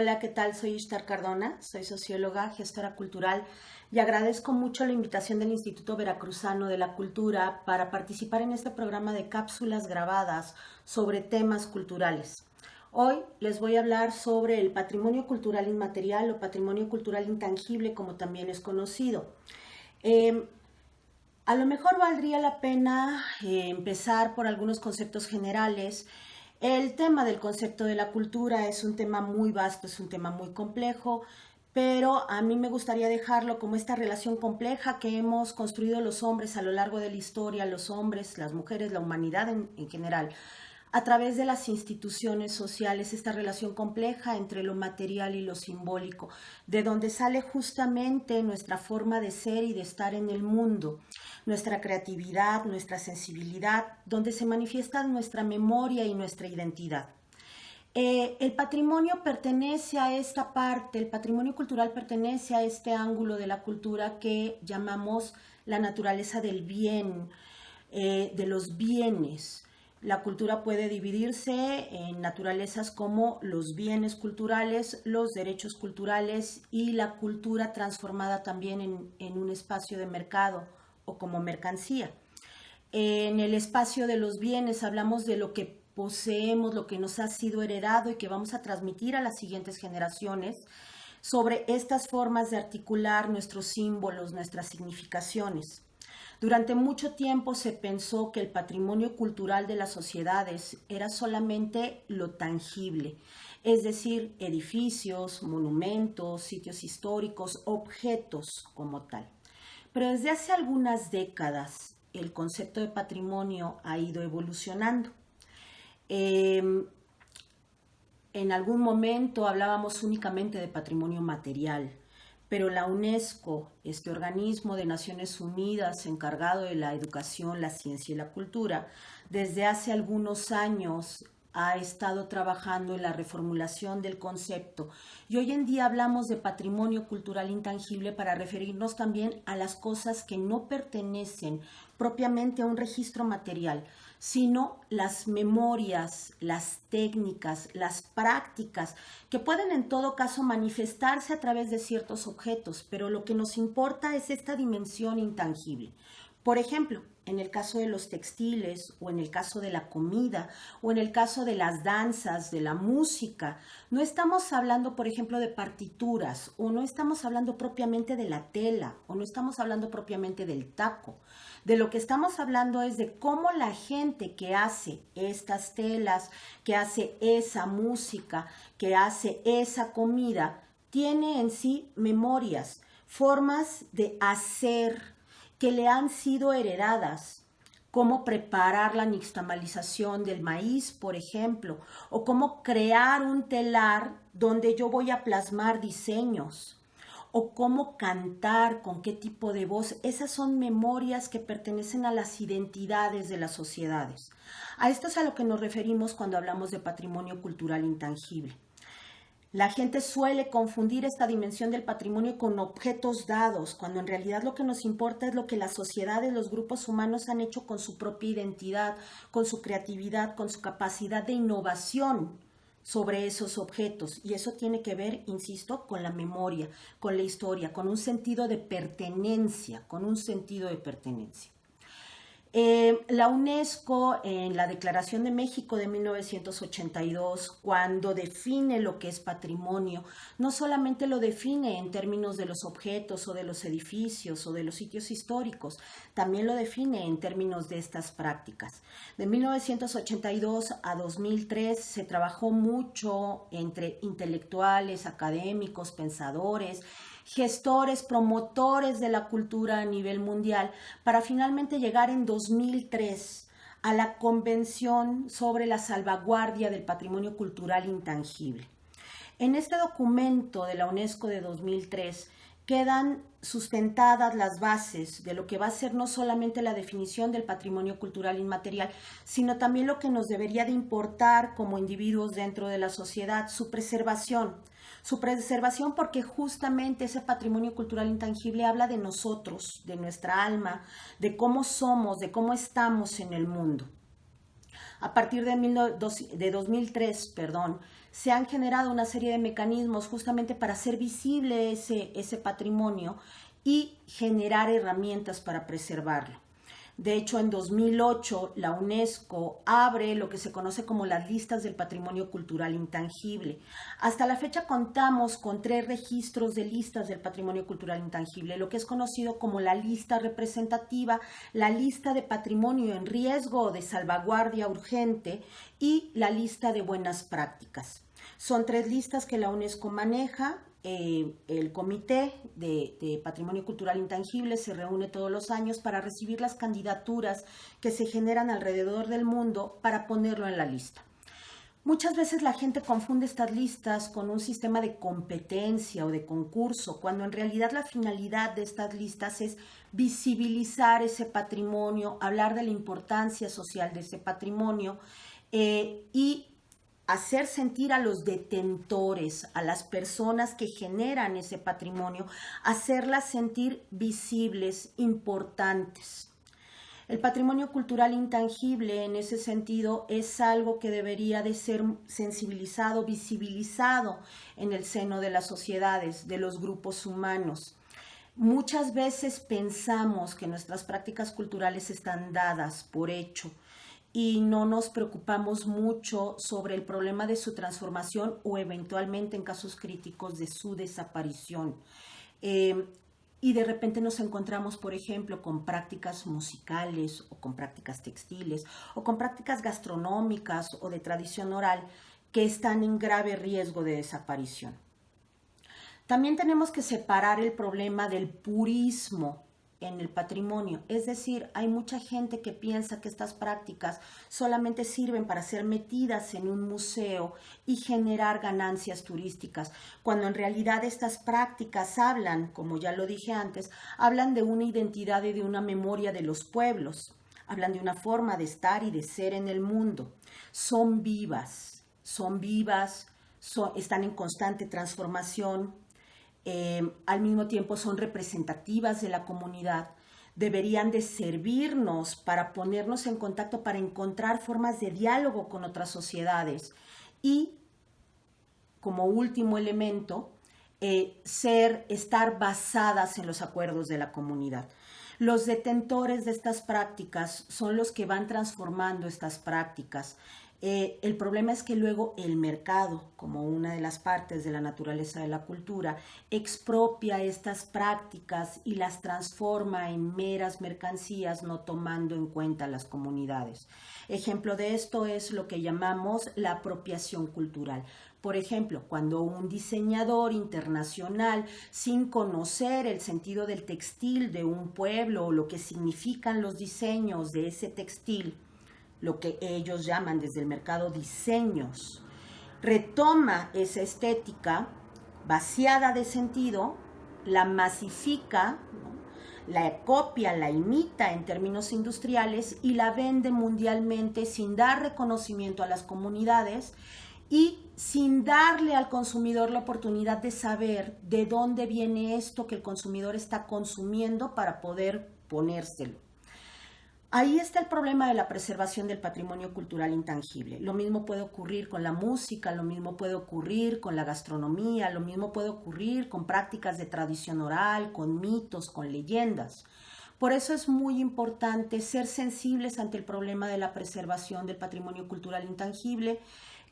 Hola, ¿qué tal? Soy Ishtar Cardona, soy socióloga, gestora cultural y agradezco mucho la invitación del Instituto Veracruzano de la Cultura para participar en este programa de cápsulas grabadas sobre temas culturales. Hoy les voy a hablar sobre el patrimonio cultural inmaterial o patrimonio cultural intangible, como también es conocido. A lo mejor valdría la pena empezar por algunos conceptos generales. El tema del concepto de la cultura es un tema muy vasto, es un tema muy complejo, pero a mí me gustaría dejarlo como esta relación compleja que hemos construido los hombres a lo largo de la historia, los hombres, las mujeres, la humanidad en general, a través de las instituciones sociales, esta relación compleja entre lo material y lo simbólico, de donde sale justamente nuestra forma de ser y de estar en el mundo, nuestra creatividad, nuestra sensibilidad, donde se manifiesta nuestra memoria y nuestra identidad. El patrimonio pertenece a esta parte, el patrimonio cultural pertenece a este ángulo de la cultura que llamamos la naturaleza del bien, de los bienes. La cultura puede dividirse en naturalezas como los bienes culturales, los derechos culturales y la cultura transformada también en un espacio de mercado o como mercancía. En el espacio de los bienes hablamos de lo que poseemos, lo que nos ha sido heredado y que vamos a transmitir a las siguientes generaciones sobre estas formas de articular nuestros símbolos, nuestras significaciones. Durante mucho tiempo se pensó que el patrimonio cultural de las sociedades era solamente lo tangible, es decir, edificios, monumentos, sitios históricos, objetos como tal. Pero desde hace algunas décadas el concepto de patrimonio ha ido evolucionando. En algún momento hablábamos únicamente de patrimonio material, pero la UNESCO, este organismo de Naciones Unidas encargado de la educación, la ciencia y la cultura, desde hace algunos años ha estado trabajando en la reformulación del concepto y hoy en día hablamos de patrimonio cultural intangible para referirnos también a las cosas que no pertenecen propiamente a un registro material, sino las memorias, las técnicas, las prácticas que pueden en todo caso manifestarse a través de ciertos objetos, pero lo que nos importa es esta dimensión intangible. Por ejemplo, en el caso de los textiles o en el caso de la comida o en el caso de las danzas, de la música, no estamos hablando, por ejemplo, de partituras o no estamos hablando propiamente de la tela o no estamos hablando propiamente del taco. De lo que estamos hablando es de cómo la gente que hace estas telas, que hace esa música, que hace esa comida, tiene en sí memorias, formas de hacer que le han sido heredadas, cómo preparar la nixtamalización del maíz, por ejemplo, o cómo crear un telar donde yo voy a plasmar diseños, o cómo cantar, con qué tipo de voz. Esas son memorias que pertenecen a las identidades de las sociedades. A esto es a lo que nos referimos cuando hablamos de patrimonio cultural intangible. La gente suele confundir esta dimensión del patrimonio con objetos dados, cuando en realidad lo que nos importa es lo que las sociedades, los grupos humanos han hecho con su propia identidad, con su creatividad, con su capacidad de innovación sobre esos objetos. Y eso tiene que ver, insisto, con la memoria, con la historia, con un sentido de pertenencia, con un sentido de pertenencia. La UNESCO en la Declaración de México de 1982, cuando define lo que es patrimonio, no solamente lo define en términos de los objetos o de los edificios o de los sitios históricos, también lo define en términos de estas prácticas. De 1982 a 2003 se trabajó mucho entre intelectuales, académicos, pensadores, gestores, promotores de la cultura a nivel mundial, para finalmente llegar en 2003 a la Convención sobre la Salvaguardia del Patrimonio Cultural Intangible. En este documento de la UNESCO de 2003 quedan sustentadas las bases de lo que va a ser no solamente la definición del patrimonio cultural inmaterial, sino también lo que nos debería de importar como individuos dentro de la sociedad, su preservación. Su preservación porque justamente ese patrimonio cultural intangible habla de nosotros, de nuestra alma, de cómo somos, de cómo estamos en el mundo. A partir de 2003, se han generado una serie de mecanismos justamente para hacer visible ese patrimonio y generar herramientas para preservarlo. De hecho, en 2008, la UNESCO abre lo que se conoce como las listas del patrimonio cultural intangible. Hasta la fecha contamos con 3 registros de listas del patrimonio cultural intangible, lo que es conocido como la lista representativa, la lista de patrimonio en riesgo de salvaguardia urgente y la lista de buenas prácticas. Son 3 listas que la UNESCO maneja. El Comité de Patrimonio Cultural Intangible se reúne todos los años para recibir las candidaturas que se generan alrededor del mundo para ponerlo en la lista. Muchas veces la gente confunde estas listas con un sistema de competencia o de concurso, cuando en realidad la finalidad de estas listas es visibilizar ese patrimonio, hablar de la importancia social de ese patrimonio y hacer sentir a los detentores, a las personas que generan ese patrimonio, hacerlas sentir visibles, importantes. El patrimonio cultural intangible en ese sentido es algo que debería de ser sensibilizado, visibilizado en el seno de las sociedades, de los grupos humanos. Muchas veces pensamos que nuestras prácticas culturales están dadas por hecho, y no nos preocupamos mucho sobre el problema de su transformación o eventualmente en casos críticos de su desaparición. Y de repente nos encontramos, por ejemplo, con prácticas musicales o con prácticas textiles o con prácticas gastronómicas o de tradición oral que están en grave riesgo de desaparición. También tenemos que separar el problema del purismo en el patrimonio, es decir, hay mucha gente que piensa que estas prácticas solamente sirven para ser metidas en un museo y generar ganancias turísticas, cuando en realidad estas prácticas hablan, como ya lo dije antes, hablan de una identidad y de una memoria de los pueblos, hablan de una forma de estar y de ser en el mundo, son vivas, están en constante transformación. Al mismo tiempo son representativas de la comunidad, deberían de servirnos para ponernos en contacto, para encontrar formas de diálogo con otras sociedades y, como último elemento, estar basadas en los acuerdos de la comunidad. Los detentores de estas prácticas son los que van transformando estas prácticas. El problema es que luego el mercado, como una de las partes de la naturaleza de la cultura, expropia estas prácticas y las transforma en meras mercancías, no tomando en cuenta las comunidades. Ejemplo de esto es lo que llamamos la apropiación cultural. Por ejemplo, cuando un diseñador internacional, sin conocer el sentido del textil de un pueblo o lo que significan los diseños de ese textil, lo que ellos llaman desde el mercado diseños, retoma esa estética vaciada de sentido, la masifica, ¿no?, la copia, la imita en términos industriales y la vende mundialmente sin dar reconocimiento a las comunidades y sin darle al consumidor la oportunidad de saber de dónde viene esto que el consumidor está consumiendo para poder ponérselo. Ahí está el problema de la preservación del patrimonio cultural intangible. Lo mismo puede ocurrir con la música, lo mismo puede ocurrir con la gastronomía, lo mismo puede ocurrir con prácticas de tradición oral, con mitos, con leyendas. Por eso es muy importante ser sensibles ante el problema de la preservación del patrimonio cultural intangible.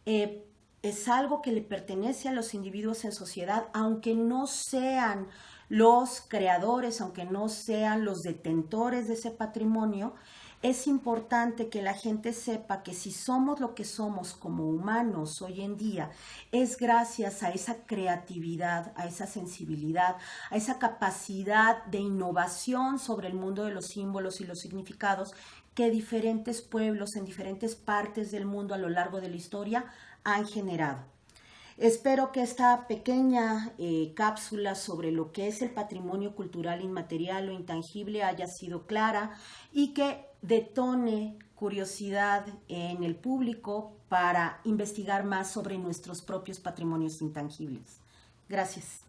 Es algo que le pertenece a los individuos en sociedad, aunque no sean los creadores, aunque no sean los detentores de ese patrimonio. Es importante que la gente sepa que si somos lo que somos como humanos hoy en día, es gracias a esa creatividad, a esa sensibilidad, a esa capacidad de innovación sobre el mundo de los símbolos y los significados que diferentes pueblos en diferentes partes del mundo a lo largo de la historia han generado. Espero que esta pequeña cápsula sobre lo que es el patrimonio cultural inmaterial o intangible haya sido clara y que detone curiosidad en el público para investigar más sobre nuestros propios patrimonios intangibles. Gracias.